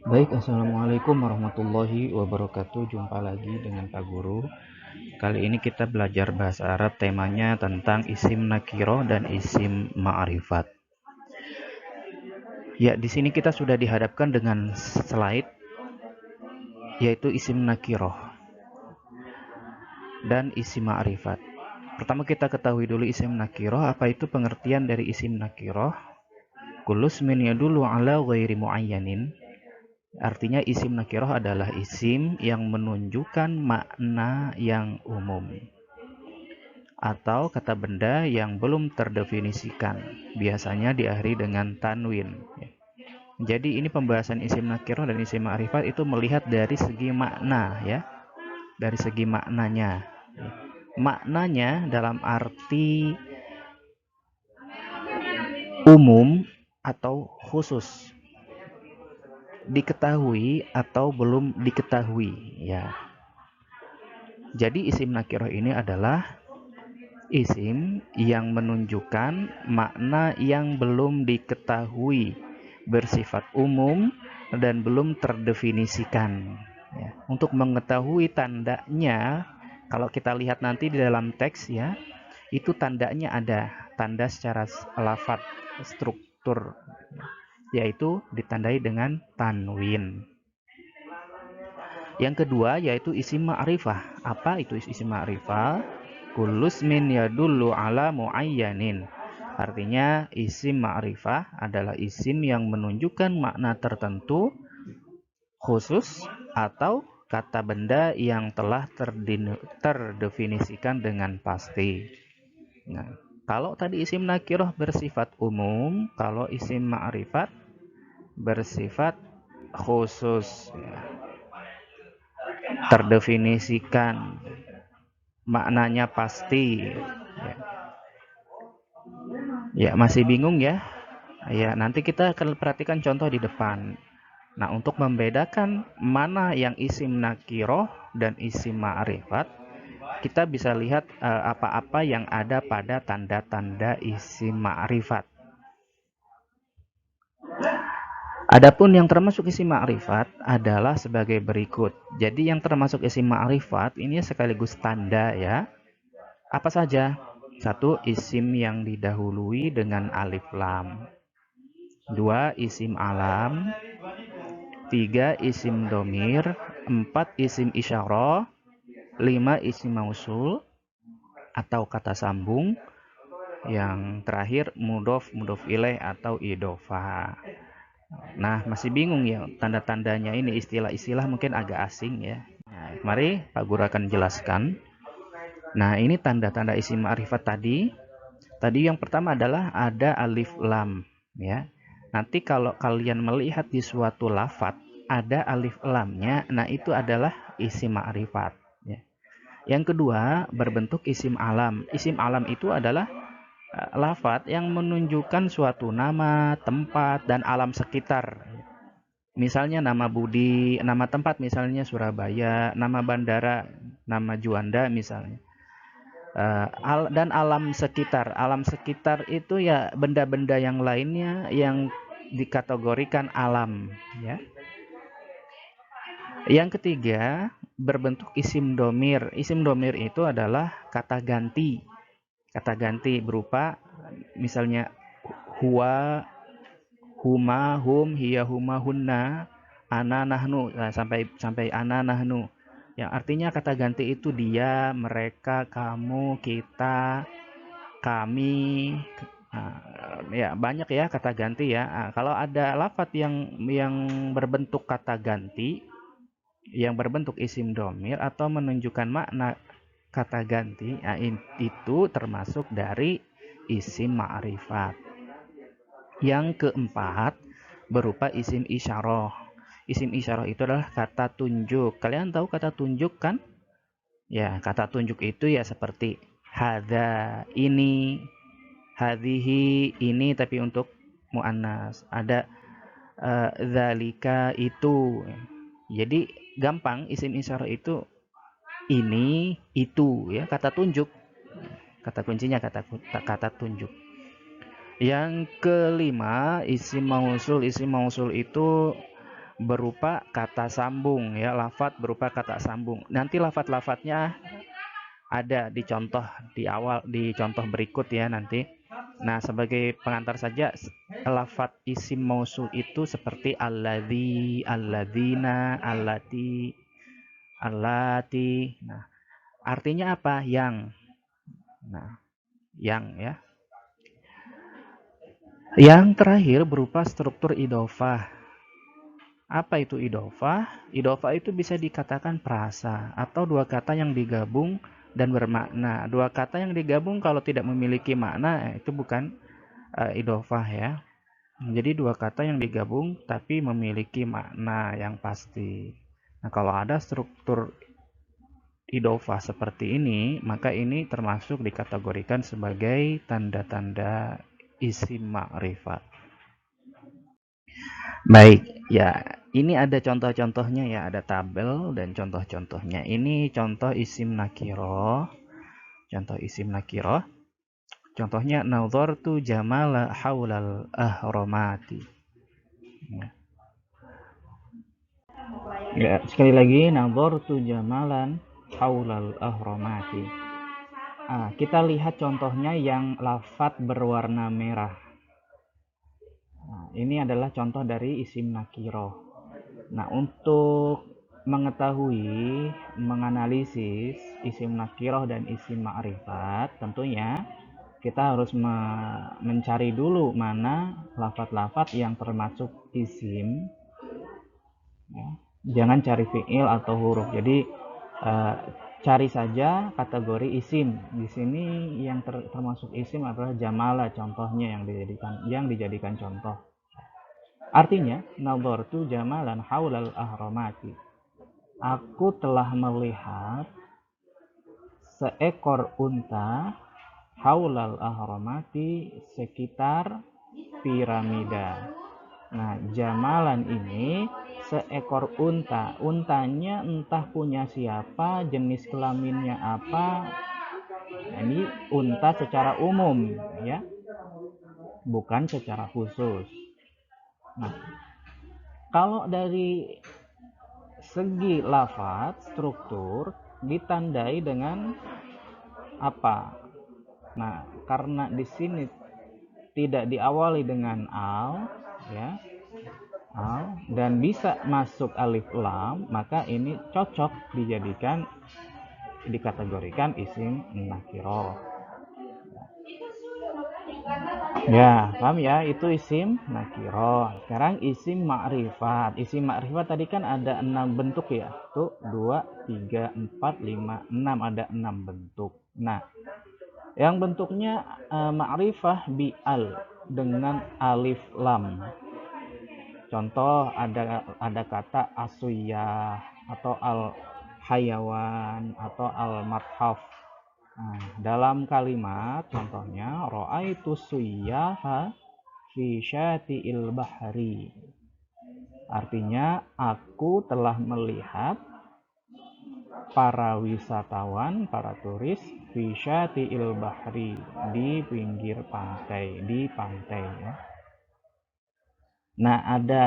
Baik, Assalamualaikum warahmatullahi wabarakatuh. Jumpa lagi dengan Pak Guru. Kali ini kita belajar bahasa Arab, temanya tentang isim nakiroh dan isim ma'rifat. Ya, di sini kita sudah dihadapkan dengan slide, yaitu isim nakiroh dan isim ma'rifat. Pertama kita ketahui dulu isim nakiroh. Apa itu pengertian dari isim nakiroh? Kulus min yadullu ala ghairi muayyanin. Artinya isim nakiroh adalah isim yang menunjukkan makna yang umum atau kata benda yang belum terdefinisikan, biasanya diakhiri dengan tanwin. Jadi ini pembahasan isim nakiroh dan isim ma'rifat itu melihat dari segi makna ya, dari segi maknanya. Maknanya dalam arti umum atau khusus, diketahui atau belum diketahui ya. Jadi isim nakiroh ini adalah isim yang menunjukkan makna yang belum diketahui, bersifat umum dan belum terdefinisikan. Ya. Untuk mengetahui tandanya, kalau kita lihat nanti di dalam teks ya, itu tandanya ada, tanda secara lafadz, struktur, yaitu ditandai dengan tanwin. Yang kedua yaitu isim ma'rifah. Apa itu isim ma'rifah? Kulus min yadullu ala muayyanin. Artinya isim ma'rifah adalah isim yang menunjukkan makna tertentu khusus atau kata benda yang telah terdefinisikan dengan pasti. Nah, kalau tadi isim nakiroh bersifat umum, kalau isim ma'rifat bersifat khusus, ya, terdefinisikan, maknanya pasti. Ya, ya masih bingung ya? Ya, nanti kita akan perhatikan contoh di depan. Nah, untuk membedakan mana yang isim nakiroh dan isim ma'rifat, kita bisa lihat apa-apa yang ada pada tanda-tanda isim ma'rifat. Adapun yang termasuk isim ma'rifat adalah sebagai berikut. Jadi yang termasuk isim ma'rifat ini sekaligus tanda ya. Apa saja? Satu, isim yang didahului dengan alif lam. Dua, isim alam. Tiga, isim domir. Empat, isim isyarah. Lima, isim mausul atau kata sambung. Yang terakhir, mudof, mudof ilaih atau idofah. Nah, masih bingung ya tanda-tandanya ini, istilah-istilah mungkin agak asing ya. Nah, mari Pak Guru akan jelaskan. Nah, ini tanda-tanda isim ma'rifat tadi. Tadi yang pertama adalah ada alif lam ya. Nanti kalau kalian melihat di suatu lafadz ada alif lamnya, nah itu adalah isim ma'rifat ya. Yang kedua berbentuk isim alam. Isim alam itu adalah lafadz yang menunjukkan suatu nama, tempat dan alam sekitar. Misalnya nama Budi, nama tempat misalnya Surabaya, nama bandara, nama Juanda misalnya. Dan alam sekitar. Alam sekitar itu ya benda-benda yang lainnya yang dikategorikan alam ya. Yang ketiga berbentuk isim domir. Isim domir itu adalah kata ganti. Kata ganti berupa misalnya huwa, huma, hum, hiya, huma, hunna, ana, nahnu, nah, sampai ana, nahnu. Yang artinya kata ganti itu dia, mereka, kamu, kita, kami. Nah, ya banyak ya kata ganti ya. Nah, kalau ada lafadz yang berbentuk kata ganti, yang berbentuk isim domir atau menunjukkan makna kata ganti, nah, itu termasuk dari isim ma'rifat. Yang keempat berupa isim isyarah. Isim isyarah itu adalah kata tunjuk. Kalian tahu kata tunjuk kan? Ya, kata tunjuk itu ya seperti hadza, ini, hadhihi, ini tapi untuk muannas. Ada zalika, itu. Jadi gampang isim isyarah itu ini, itu ya, kata tunjuk. Kata kuncinya kata tunjuk. Yang kelima, isim mausul. Isim mausul itu berupa kata sambung ya, lafat berupa kata sambung. Nanti lafat-lafatnya ada di contoh di awal, di contoh berikut ya nanti. Nah, sebagai pengantar saja, lafat isim mausul itu seperti alladzi, alladzina, allati, allati. Nah, artinya apa? Yang. Nah, yang ya. Yang terakhir berupa struktur idhofah. Apa itu idhofah? Idhofah itu bisa dikatakan prasa atau dua kata yang digabung dan bermakna. Dua kata yang digabung kalau tidak memiliki makna itu bukan idhofah ya. Jadi dua kata yang digabung tapi memiliki makna yang pasti. Nah, kalau ada struktur idhofah seperti ini, maka ini termasuk dikategorikan sebagai tanda-tanda isim ma'rifat. Baik, ya ini ada contoh-contohnya ya, ada tabel dan contoh-contohnya. Ini contoh isim nakiro. Contoh isim nakiro. Contohnya nadhartu jamala haulal ahramati. Ya, sekali lagi nadhartu jamalan haulal ahramati. Kita lihat contohnya yang lafat berwarna merah. Nah, ini adalah contoh dari isim nakiro. Nah, untuk mengetahui, menganalisis isim nakiroh dan isim ma'rifat, tentunya kita harus mencari dulu mana lafat-lafat yang termasuk isim. Ya. Jangan cari fiil atau huruf. Jadi cari saja kategori isim. Di sini yang termasuk isim adalah jamala, contohnya yang dijadikan contoh. Artinya, nadhartu jamalan haulal ahramati. Aku telah melihat seekor unta haulal ahramati, sekitar piramida. Nah, jamalan ini seekor unta. Untanya entah punya siapa, jenis kelaminnya apa. Nah, ini unta secara umum ya, bukan secara khusus. Nah, kalau dari segi lafaz, struktur ditandai dengan apa? Nah, karena di sini tidak diawali dengan al, ya, al, dan bisa masuk alif lam, maka ini cocok dikategorikan isim nakiro. Ya, paham ya? Itu isim nakiro. Sekarang isim ma'rifat. Isim ma'rifat tadi kan ada 6 bentuk ya. Tuh, 2, 3, 4, 5, 6. Ada 6 bentuk. Nah, yang bentuknya ma'rifah bi al dengan alif lam. Contoh ada kata asuyah atau al hayawan atau al mathaf. Nah, dalam kalimat contohnya ra'aitu suyyaha fi syati'il bahri. Artinya aku telah melihat para wisatawan, para turis fi syati'il bahri, di pinggir pantai, di pantai ya. Nah, ada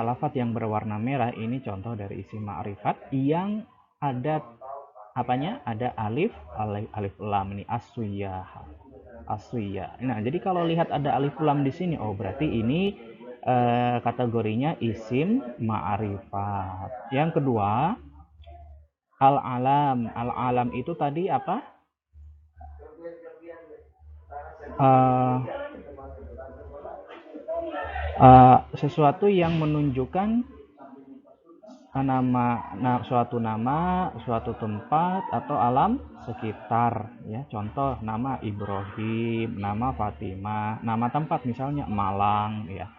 lafaz yang berwarna merah, ini contoh dari isim ma'rifat yang ada apanya? Ada alif lam, ini aswiyah. Nah, jadi kalau lihat ada alif lam di sini, oh berarti ini kategorinya isim ma'rifat. Yang kedua, al-alam. Al-alam itu tadi apa? Sesuatu yang menunjukkan suatu nama, suatu tempat atau alam sekitar ya. Contoh nama Ibrahim, nama Fatimah, nama tempat misalnya Malang ya.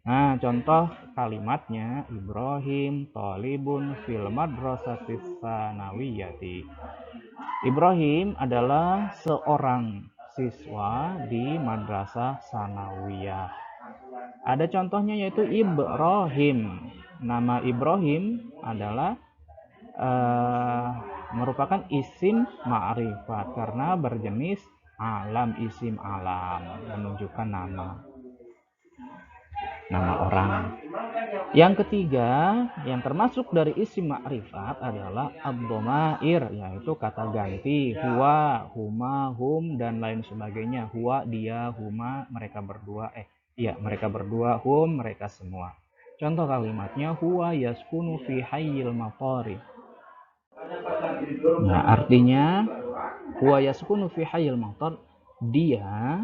Nah, contoh kalimatnya Ibrahim thalibun fil madrasatis sanawiyati. Ibrahim adalah seorang siswa di madrasah sanawiyah. Ada contohnya yaitu Ibrahim. Nama Ibrahim adalah merupakan isim ma'rifat karena berjenis alam, isim alam, menunjukkan nama. nama orang. Yang ketiga, yang termasuk dari isim ma'rifat adalah ad-dhamair, yaitu kata ganti huwa, huma, hum, dan lain sebagainya. Huwa, dia, huma, mereka berdua, mereka berdua, hum, mereka semua. Contoh kalimatnya, huwa yaskunu fi hayyil maqari. Nah, artinya, huwa yaskunu fi hayyil maqar, dia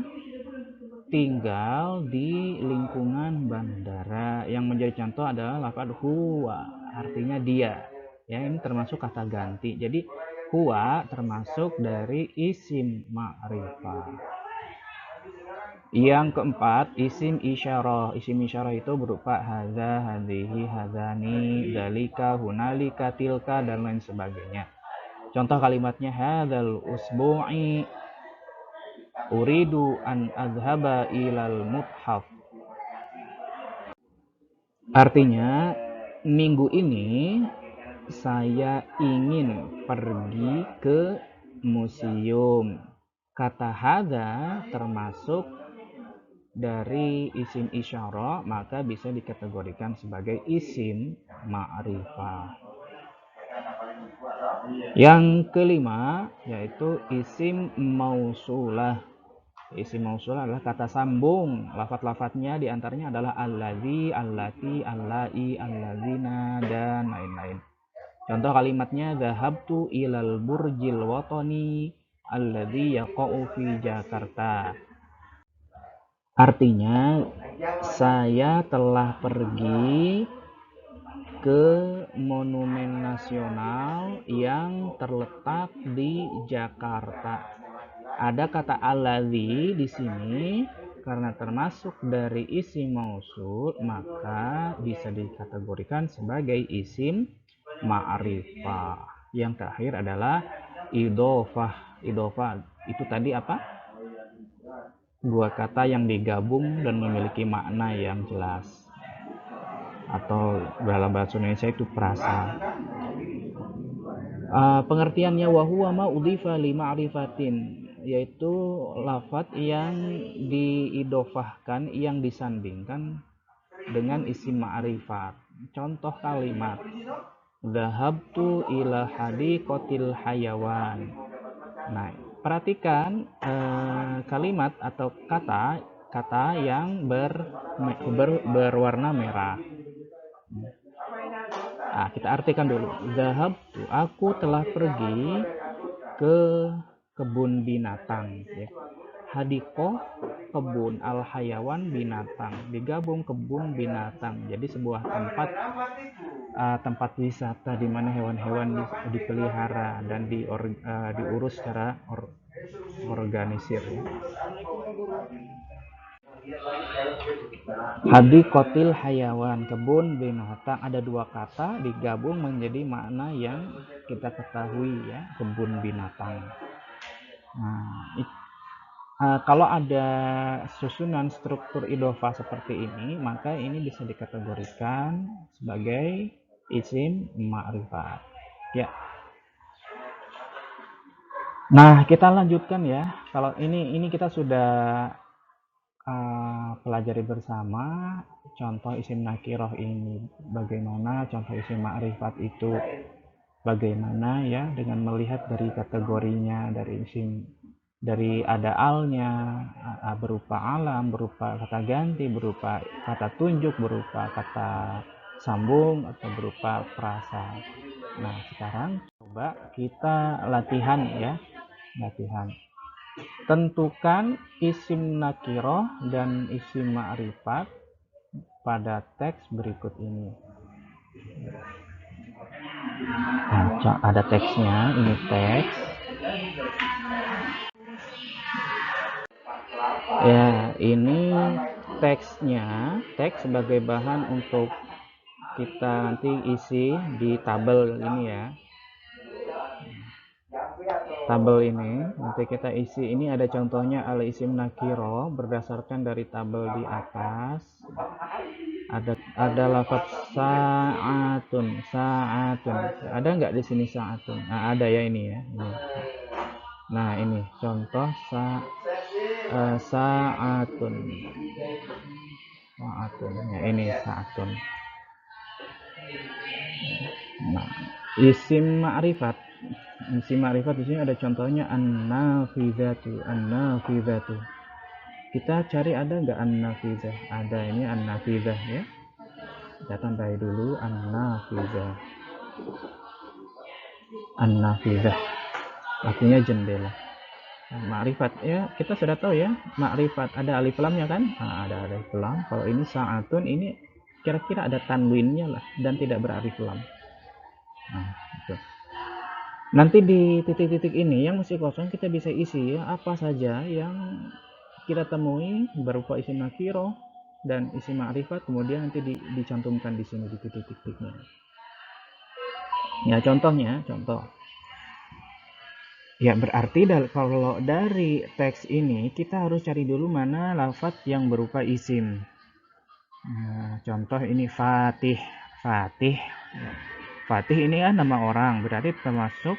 tinggal di lingkungan bandara. Yang menjadi contoh adalah lafaz huwa, artinya dia. Ya, ini termasuk kata ganti. Jadi huwa termasuk dari isim ma'rifah. Yang keempat, isim isyarah. Isim isyarah itu berupa hadza, hadhihi, hadzani, dzalika, hunalika, tilka, dan lain sebagainya. Contoh kalimatnya hadzal usbu'i uridu an adhaba ilal muthaf. Artinya, minggu ini saya ingin pergi ke museum. Kata hadza termasuk dari isim isyarah, maka bisa dikategorikan sebagai isim ma'rifah. Yang kelima yaitu isim mausulah. Isim mausulah adalah kata sambung. Lafat-lafatnya diantaranya adalah alladzi, allati, allai, alladzina, dan lain-lain. Contoh kalimatnya dhahabtu ilal burjil watani alladzi yaqa'u fi Jakarta. Artinya, saya telah pergi ke monumen nasional yang terletak di Jakarta. Ada kata alladzi di sini karena termasuk dari isim mausul, maka bisa dikategorikan sebagai isim ma'rifah. Yang terakhir adalah idhofah. Idhofah itu tadi apa? Dua kata yang digabung dan memiliki makna yang jelas, atau dalam bahasa Indonesia itu perasa. Pengertiannya wahuwa ma udhifa li ma'rifatin, yaitu lafaz yang diidofahkan, yang disandingkan dengan isim ma'rifat. Contoh kalimat dhahabtu ila hadiqatil hayawan. Nah, perhatikan kalimat atau kata yang berwarna merah. Nah, kita artikan dulu. Dhahabtu, aku telah pergi ke kebun binatang. Ya. Hadikoh, kebun, al hayawan, binatang, digabung kebun binatang. Jadi sebuah tempat wisata di mana hewan-hewan dipelihara dan diurus secara organisir. Ya. Hadikotil hayawan, kebun binatang, ada dua kata digabung menjadi makna yang kita ketahui, ya, kebun binatang. Nah, kalau ada susunan struktur idhofah seperti ini, maka ini bisa dikategorikan sebagai isim ma'rifat. Ya. Nah, kita lanjutkan ya. Kalau ini kita sudah pelajari bersama contoh isim nakiroh ini, bagaimana contoh isim ma'rifat itu, bagaimana ya dengan melihat dari kategorinya, dari isim, dari ada alnya berupa alam, berupa kata ganti, berupa kata tunjuk, berupa kata sambung, atau berupa perasa. Nah, sekarang coba kita latihan ya, latihan. Tentukan isim nakiroh dan isim ma'rifat pada teks berikut ini. Nah, ada teksnya, ini teks. Ya, ini teksnya, teks sebagai bahan untuk kita nanti isi di tabel ini ya. Tabel ini nanti kita isi. Ini ada contohnya al isim nakiro berdasarkan dari tabel di atas. Ada lafaz sa'atun. Ada nggak di sini sa'atun? Nah, ada ya ini ya. Nah, ini contoh sa'atun. Sa'atun. Ya, ini sa'atun. Nah, isim ma'rifat. Isim ma'rifat di sini ada contohnya an-nafizatu, an-nafizatu. Kita cari ada nggak an-nafizah? Ada, ini an-nafizah ya. Kita tambahin dulu an-nafizah. An-nafizah artinya jendela. Ma'rifat ya, kita sudah tahu ya, ma'rifat ada alif lamnya kan? Nah, ada alif lam. Kalau ini sa'atun, ini kira-kira ada tanwinnya lah dan tidak beralif lam. Nah, itu. Nanti di titik-titik ini yang masih kosong kita bisa isi ya apa saja yang kita temui berupa isim nakiro dan isim ma'rifat, kemudian nanti dicantumkan di sini di titik-titiknya. Ya, contoh. Ya, berarti kalau dari teks ini kita harus cari dulu mana lafadz yang berupa isim. Nah, contoh ini Fatih. Fatih. Fatih ini kan nama orang, berarti termasuk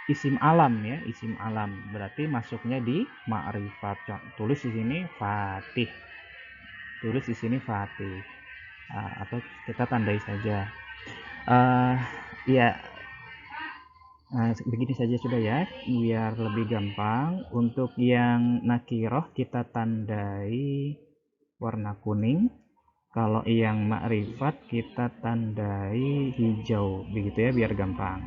isim alam ya, isim alam. Berarti masuknya di ma'rifat. Tulis di sini Fatih. Tulis di sini Fatih. Atau kita tandai saja. Ya, begini saja sudah ya, biar lebih gampang. Untuk yang nakiroh kita tandai warna kuning. Kalau yang makrifat kita tandai hijau, begitu ya biar gampang.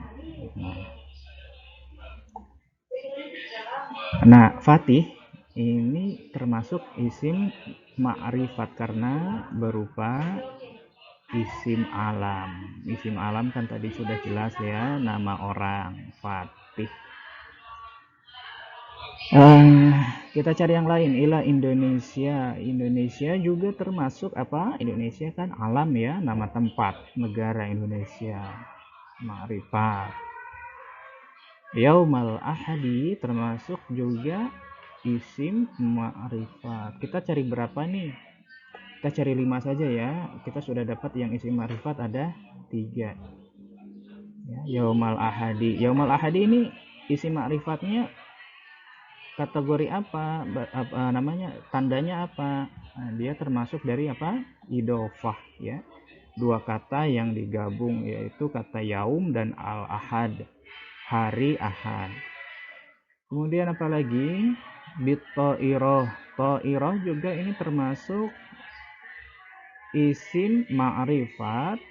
Nah, Fatih ini termasuk isim makrifat karena berupa isim alam. Isim alam kan tadi sudah jelas ya, nama orang Fatih. Kita cari yang lain. Indonesia. Indonesia juga termasuk apa? Indonesia kan alam ya, nama tempat, negara Indonesia. Ma'rifat. Yaumal ahadi termasuk juga isim ma'rifat. Kita cari berapa nih? Kita cari 5 saja ya. Kita sudah dapat yang isim ma'rifat ada 3. Ya, yaumal ahadi. Yaumal ahadi ini isim ma'rifatnya kategori apa, namanya, tandanya apa? Nah, dia termasuk dari apa? Idofah ya. Dua kata yang digabung yaitu kata yaum dan al-ahad, hari ahad. Kemudian apa lagi? Bitoiroh. Toiroh juga ini termasuk isim ma'rifat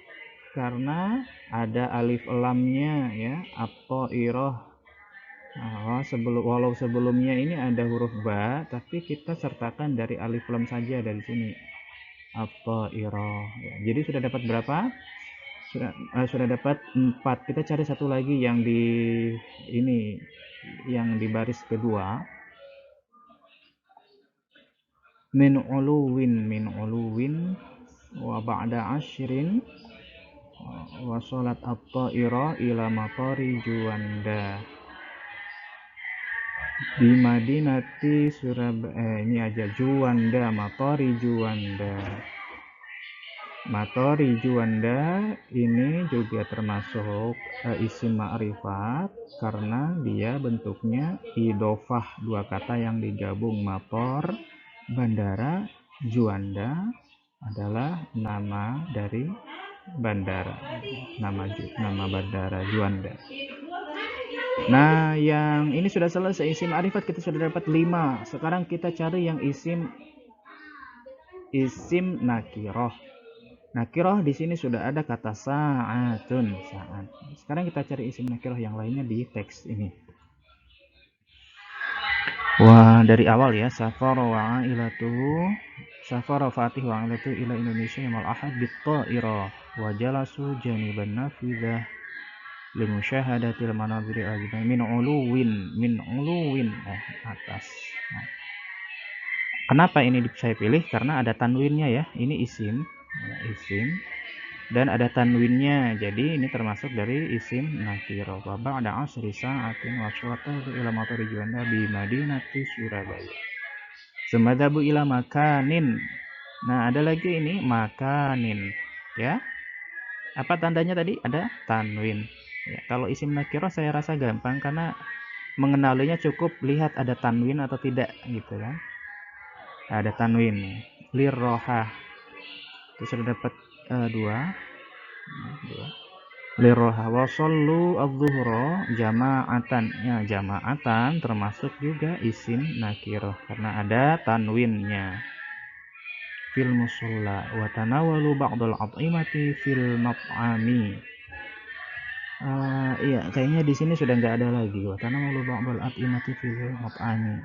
karena ada alif lamnya ya. At-toiroh. Walau sebelumnya ini ada huruf ba, tapi kita sertakan dari alif lam saja dari sini. At-thairah. Ya, jadi sudah dapat berapa? Sudah dapat 4. Kita cari satu lagi yang di ini, yang di baris kedua. Min uluwin wa ba'da ashrin wa salat at-thairah ila matari juanda. Di Madinati Surabaya, ini aja Juanda, Matori Juanda ini juga termasuk isim ma'rifat karena dia bentuknya idofah, dua kata yang digabung. Mator, bandara, Juanda adalah nama dari bandara, nama bandara Juanda. Nah, yang ini sudah selesai isim ma'rifat, kita sudah dapat 5. Sekarang kita cari yang isim nakiroh. Nakiroh di sini sudah ada kata sa'atun, saat. Sekarang kita cari isim nakiroh yang lainnya di teks ini. Wah, dari awal ya, safara wa ailatuhu, safara Fatih wa ailatuhu ila Indonesia yamal ahad bit-ta'irah wa jalasu janiban nafidah limusyahadatil manaziri ajmain min uluwin atas. Nah, kenapa ini saya pilih? Karena ada tanwinnya ya. Ini isim dan ada tanwinnya. Jadi ini termasuk dari isim nakiro. Wa ba'da asri sa'atin wa syu'atu ila matari juanda bi Madinati Surabaya. Semadabu ila makanin. Nah, ada lagi ini makanin ya. Apa tandanya tadi? Ada tanwin. Ya, kalau isim nakiro saya rasa gampang karena mengenalinya cukup lihat ada tanwin atau tidak gitu kan. ada tanwin. Lirroha itu sudah dapat dua. Lirroha wasallu adzuhro jama'atan, ya jama'atan termasuk juga isim nakiroh karena ada tanwinnya. Fil musulla wa tanawalu ba'dal at'imati fil mat'ami. Iya, kayaknya di sini sudah nggak ada lagi. Wa tanawalu ba'dal at'imati fil mat'ami.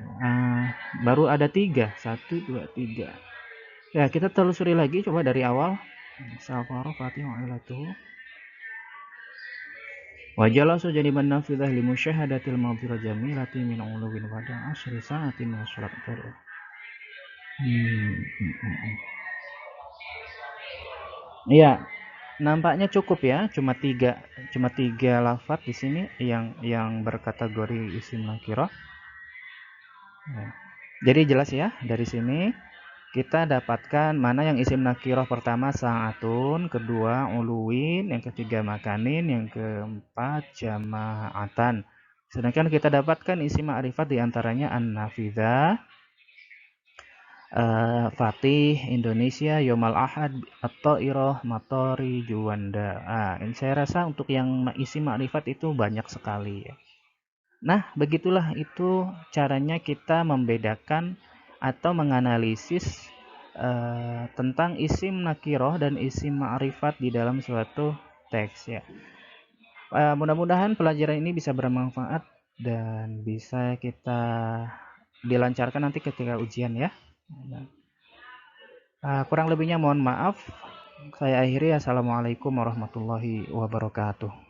Baru ada 3, 1, 2, 3. Ya, kita telusuri lagi coba dari awal. Safara Fatihah ilatuh. Wajalla sujadiban nafidah li musyahadatil mawfira jamilati min uluwin pada asri sa'atin wa surat baru. Iya, nampaknya cukup ya, cuma tiga lafaz di sini yang berkategori isim nakirah. Ya. Jadi jelas ya, dari sini kita dapatkan mana yang isim nakirah. Pertama sa'atun, kedua uluwin, yang ketiga makanin, yang keempat jama'atan. Sedangkan kita dapatkan isim ma'rifat diantaranya an-nafidah, Fatih, Indonesia, Yomal Ahad, At-Thairah, Matori, Juanda. Ini saya rasa untuk yang isim ma'rifat itu banyak sekali ya. Nah, begitulah itu caranya kita membedakan atau menganalisis tentang isim nakiroh dan isim ma'rifat di dalam suatu teks ya. Mudah-mudahan pelajaran ini bisa bermanfaat dan bisa kita dilancarkan nanti ketika ujian ya. Kurang lebihnya mohon maaf. Saya akhiri. Assalamualaikum warahmatullahi wabarakatuh.